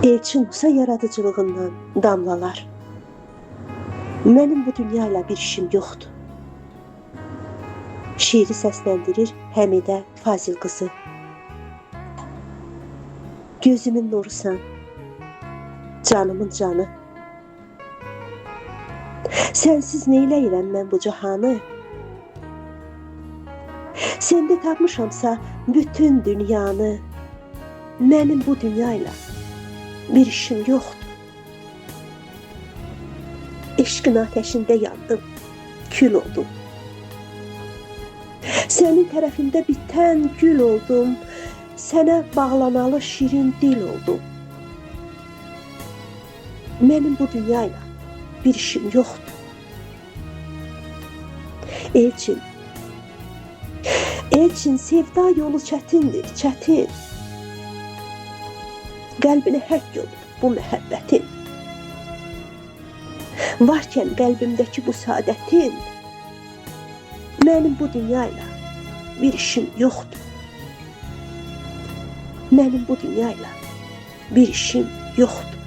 Elçin Musa yaradıcılığından damlalar. Mənim bu dünyayla bir işim yoxdur. Şiiri səsləndirir Həmidə Fazil qızı. Gözümün nurusan, canımın canı. Sənsiz neyləyirəm mən bu cahanı? Səndə tapmışamsa bütün dünyanı. Mənim bu dünyayla bir işim yoxdur. Eşqin ateşində yandım, kül oldum. Sənin tərəfində bitən gül oldum. Sənə bağlanalı şirin dil oldum. Mənim bu dünyayla bir işim yoxdur. Elçin, sevda yolu çətindir, çətin. Qəlbinə həkk olur bu məhəbbətin. Varkən qəlbimdəki bu saadətin, mənim bu dünyayla bir işim yoxdur. Mənim bu dünyayla bir işim yoxdur.